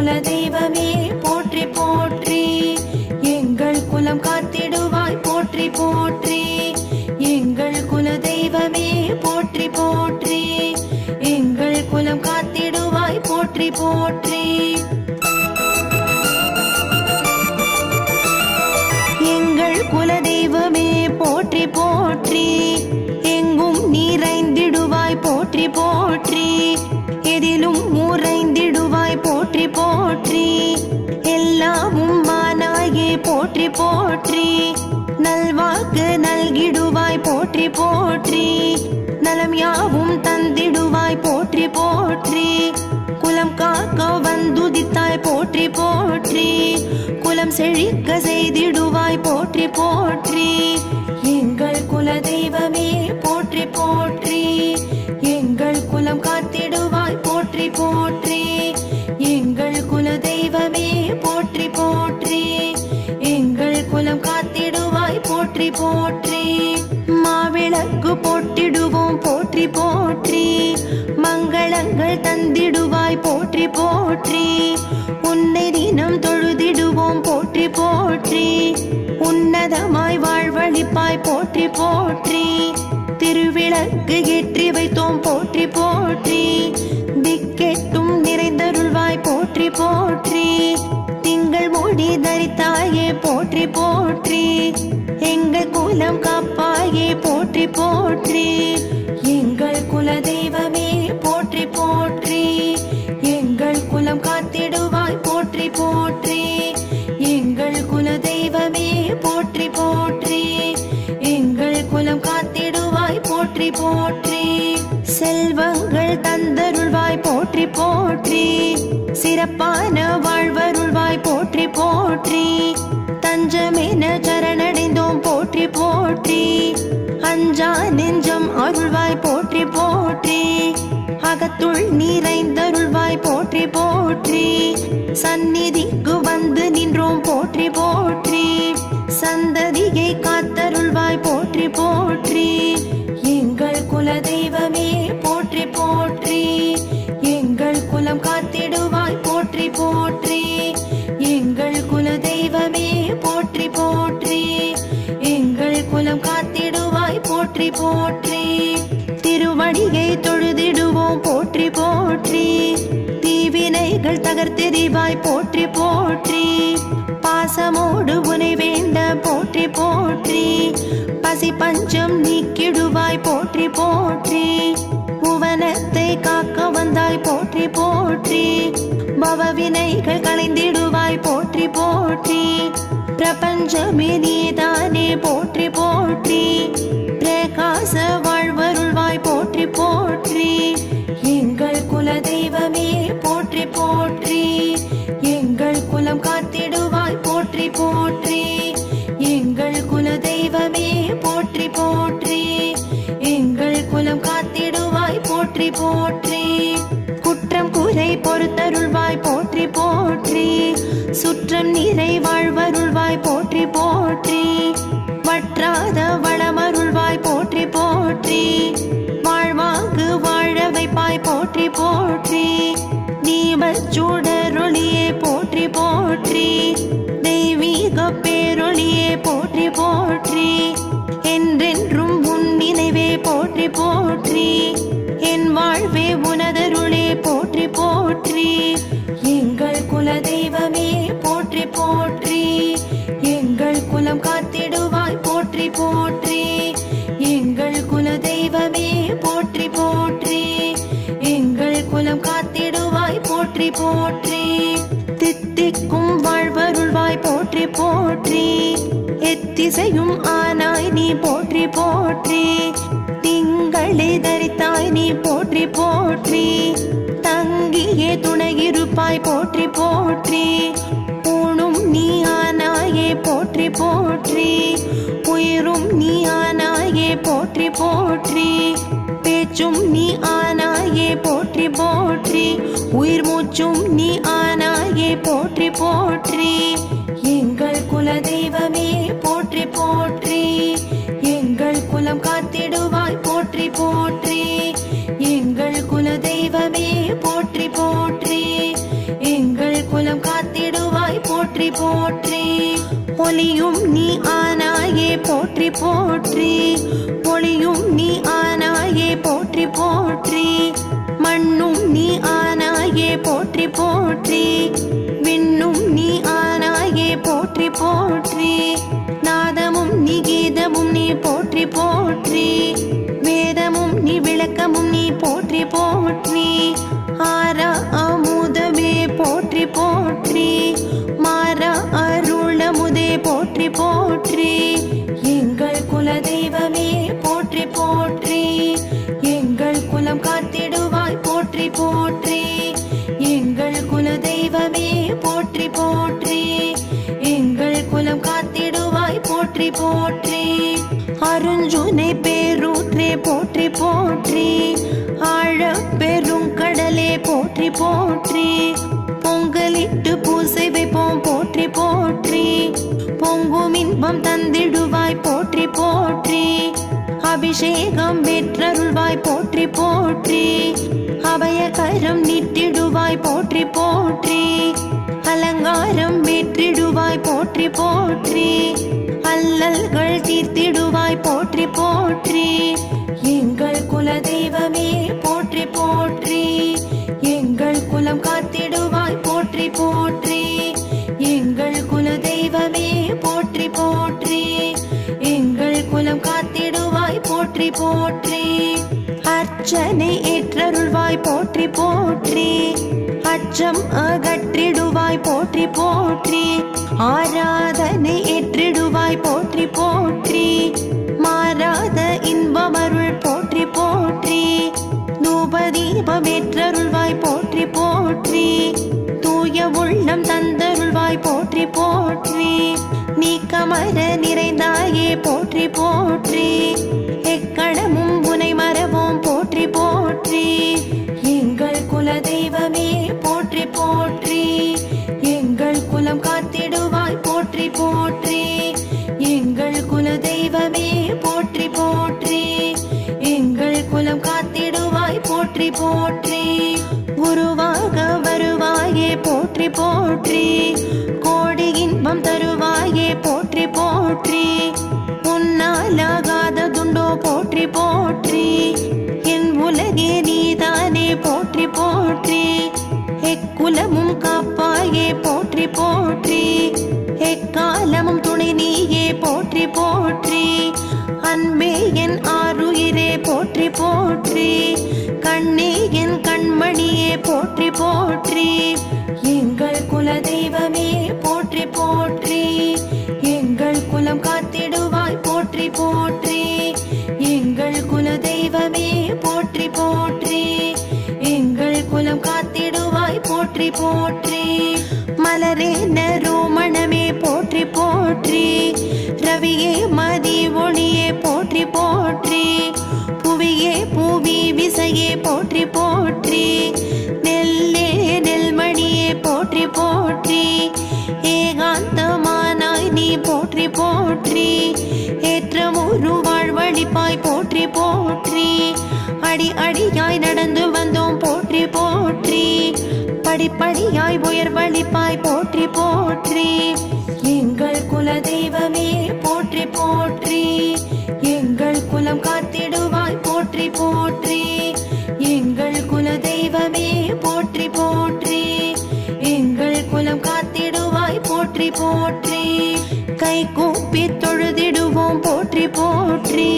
குல தெய்வமே போற்றி போற்றி, எங்கள் குலம் காத்திடுவாய் போற்றி போற்றி, எங்கள் குல தெய்வமே போற்றி போற்றி, எங்கள் குலம் காத்திடுவாய் போற்றி போற்றி. எங்கள் குல தெய்வமே போற்றி போற்றி, எங்கும் நிறைந்திடுவாய் போற்றி போற்றி, எதிலும் உறைந்திடுவாய் போற்றி போற்றி, எல்லாமும் மானாயே போற்றி போற்றி, நல்வாக்கு நல்கிடுவாய் போற்றி போற்றி, நலம் யாவும் தந்திடுவாய் போற்றி போற்றி, குலம் காக்க வந்துதித்தாய் போற்றி போற்றி, குலம் செழிக்க செய்திடுவாய் போற்றி போற்றி, எங்கள் குல தெய்வமே போற்றி போற்றி, எங்கள் குலம் காத்திடுவாய் போற்றி போற்றி, எங்கள் குல தெய்வமே போற்றி போற்றி, எங்கள் குலம் காத்திடுவாய் போற்றி போற்றி. மாவிளக்கு போட்டிடுவோம் போற்றி போற்றி, மங்களங்கள் தந்திடுவாய் போற்றி போற்றி, உன்னை தினம் தொழுதிடுவோம் போற்றி போற்றி, உன்னதமாய் வாழ்வழிப்பாய் போற்றி போற்றி, திருவிளக்கு ஏற்றி வைத்தோம் போற்றி போற்றி, திக்கெட்டும் நிறைந்தருள்வாய் போற்றி போற்றி, திங்கள் மூடி தரித்தாயே போற்றி போற்றி, எங்கள் குலம் காப்பாயே போற்றி போற்றி, எங்கள் குல தெய்வமே போற்றி போற்றி, எங்கள் குலம் காத்திடுவாய் போற்றி போற்றி, எங்கள் குல தெய்வமே போற்றி போற்றி, எங்கள் குலம் காத்திடுவாய் போற்றி போற்றி, செல்வங்கள் தந்தருள்வாய் போற்றி போற்றி, சிறப்பான வாழ்வருள்வாய் போற்றி போற்றி, தஞ்சமென சரணடைந்தோம் போற்றி போற்றி, அஞ்சா நெஞ்சம் அருள்வாய் போற்றி போற்றி, அகத்துள் நிறைந்தருள்வாய் போற்றி போற்றி, சந்நிதிக்கு வந்து நின்றோம் போற்றி போற்றி, சந்ததியை காத்தருள்வாய் போற்றி போற்றி, எங்கள் குல தெய்வமே போற்றி போற்றி, எங்கள் குலம் காத்திடுவாய் போற்றி போற்றி, எங்கள் குல தெய்வமே போற்றி போற்றி, எங்கள் குலம் காத்திடுவாய் போற்றி போற்றி, திருவடியை தொழுதிடுவோம் போற்றி போற்றி, தீவினைகள் தகர்த்தெறிவாய் போற்றி போற்றி, பாசமோடு உனை வேண்ட போற்றி போற்றி, பசி பஞ்சம் நீக்கிடுவாய் போற்றி போற்றி, புவனத்தை காக்க வந்தாய் போற்றி போற்றி, பவவினைகள் களைந்திடுவாய் போற்றி போற்றி, பிரபஞ்சமே நீதானே போற்றி போற்றி, பிரகாச வாழ்வருள்வாய் போற்றி போற்றி, எங்கள் குல தெய்வமே போற்றி போற்றி, எங்கள் குலம் காத்திடுவாய் போற்றி போற்றி, எங்கள் குல தெய்வமே போற்றி போற்றி, எங்கள் குலம் காத்திடுவாய் போற்றி போற்றி, குற்றம் குறை பொறுத்தருள்வாய் போற்றி போற்றி, சுற்றம் நிறை வாழ்வருள்வாய் போற்றி போற்றி, வற்றாத வளமருள்வாய் போற்றி போற்றி, வாழ்வாங்கு வாழ வைப்பாய் போற்றி போற்றி, தீபச்சூடரொளியே போற்றி போற்றி, தெய்வீக பேரொளியே போற்றி போற்றி, என்றென்றும் உன் நினைவே போற்றி போற்றி, என் வாழ்வே உனதருளே போற்றி போற்றி, எங்கள் குல தெய்வமே போற்றி போற்றி, எங்கள் குலம் காத்திடுவாய் போற்றி போற்றி, எங்கள் குல தெய்வமே போற்றி போற்றி, எங்கள் குலம் காத்திடுவாய் போற்றி போற்றி, தித்திக்கும் வாழ்வருள்வாய் போற்றி போற்றி, எத்திசையும் ஆனாய் நீ போற்றி போற்றி, திங்களை தரித்தாய் நீ போற்றி போற்றி, தங்கியே துணையிருப்பாய் போற்றி போற்றி, ஊனும் நீ ஆனாயே போற்றி போற்றி, உயிரும் நீ ஆனாயே போற்றி போற்றி, பேச்சும் நீ ஆனாயே போற்றி போற்றி, உயிர் மூச்சும் நீ ஆனாயே போற்றி போற்றி, எங்கள் குல தெய்வமே போற்றி போற்றி, எங்கள் குலம் காத்திடுவாய் போற்றி போற்றி, எங்கள் குல தெய்வமே போற்றி போற்றி, எங்கள் குல குலம் காத்திடுவாய் போற்றி போற்றி. ஒளியும் நீ ஆனாயே போற்றி போற்றி. ஒளியும் நீ ஆனாயே போற்றி போற்றி. மண்ணும் நீ ஆனாயே போற்றி போற்றி. விண்ணும் நீ ஆனாயே போற்றி போற்றி. நாதமும் நீ கீதமும் நீ போற்றி போற்றி. வேதமும் நீ விளக்கமும் நீ போற்றி போற்றி. ஆரா அமுதமே போற்றி போற்றி. மாறா அருளமுதே போற்றி போற்றி. எங்கள் குல தெய்வமே போற்றி போற்றி. எங்கள் குலம் காத்திடுவாய் போற்றி போற்றி. எங்கள் குல தெய்வமே போற்றி போற்றி. எங்கள் குலம் காத்திடுவாய் போற்றி போற்றி. அருஞ்சுனை பேரூற்றே போற்றி போற்றி. ஆழ பெரும் கடலே போற்றி போற்றி. பொங்கலிட்டு பூசை வைப்போம் போற்றி போற்றி. பொங்கும் இன்பம் தந்திடுவாய் போற்றி போற்றி. அபிஷேகம் பெற்றருள்வாய் போற்றி போற்றி. அபயகரம் நீட்டிடுவாய் போற்றி போற்றி. அலங்காரம் பெற்றிடுவாய் போற்றி போற்றி. அல்லல்கள் தீர்த்திடுவாய் போற்றி போற்றி. எங்கள் குல தெய்வமே போற்றி போற்றி. எங்கள் குலம் காத்திடுவாய் போற்றி போற்றி. எங்கள் குல தெய்வமே போற்றி போற்றி. எங்கள் குலம் காத்திடுவாய் போற்றி போற்றி. அர்ச்சனை ஏற்றருள்வாய் போற்றி போற்றி. அச்சம் அகற்றிடுவாய் போற்றி போற்றி. ஆராதனை ஏற்றிடுவாய் போற்றி போற்றி. மாறாத இன்பமருள் போற்றி போற்றி. தூபதீபம் ஏற்றருள்வாய் போற்றி போற்றி. தூய உள்ளம் தந்தருள்வாய் போற்றி போற்றி. நீக்கமர நிறைந்தாயே போற்றி போற்றி. எக்கணமும் உனை மரவோம் போற்றி போற்றி. எங்கள் குல தெய்வமே போற்றி போற்றி. எங்கள் குலம் காத்திடுவாய் போற்றி போற்றி. எங்கள் குல தெய்வமே போற்றி போற்றி. எங்கள் குலம் காத்திடுவாய் போற்றி போற்றி. குருவாக வருவாயே போற்றி போற்றி. கோடி இன்பம் தருவாயே போற்றி போற்றி. உன்னாலாகாததுண்டோ போற்றி போற்றி. என் உலகே நீதானே போற்றி போற்றி. எக்குலமும் காப்பாயே போற்றி போற்றி. எக்காலமும் துணை நீயே போற்றி போற்றி. அன்பே என் ஆருயிரே போற்றி போற்றி. கண்ணே என் கண்மணியே போற்றி போற்றி. எங்கள் குல தெய்வமே போற்றி போற்றி. எங்கள் குலம் காத்திடுவாய் போற்றி போற்றி. எங்கள் குல தெய்வமே போற்றி போற்றி. எங்கள் குலம் காத்திடுவாய் போற்றி போற்றி. மலரே நறுமணமே போற்றி போற்றி. ரவியே மதி ஒளியே போற்றி போற்றி. புவியே பூவி விசையே போற்றி போற்றி. நெல்லே நெல்மணியே போற்றி போற்றி. ஏகாந்தமானாய் நீ போற்றி போற்றி. ஏற்றமுரு வாழ்வழிப்பாய் போற்றி போற்றி. அடி அடியாய் நடந்து வந்தோம் போற்றி போற்றி. படிப்படியாய் உயர்வழிப்பாய் போற்றி போற்றி. எங்கள் குல தெய்வமே போற்றி போற்றி. எங்கள் குலம் காத்திடுவாய் போற்றி போற்றி. எங்கள் குல தெய்வமே போற்றி போற்றி. எங்கள் குலம் காத்திடுவாய் போற்றி போற்றி. கை கூப்பி தொழுதிடுவோம் போற்றி போற்றி.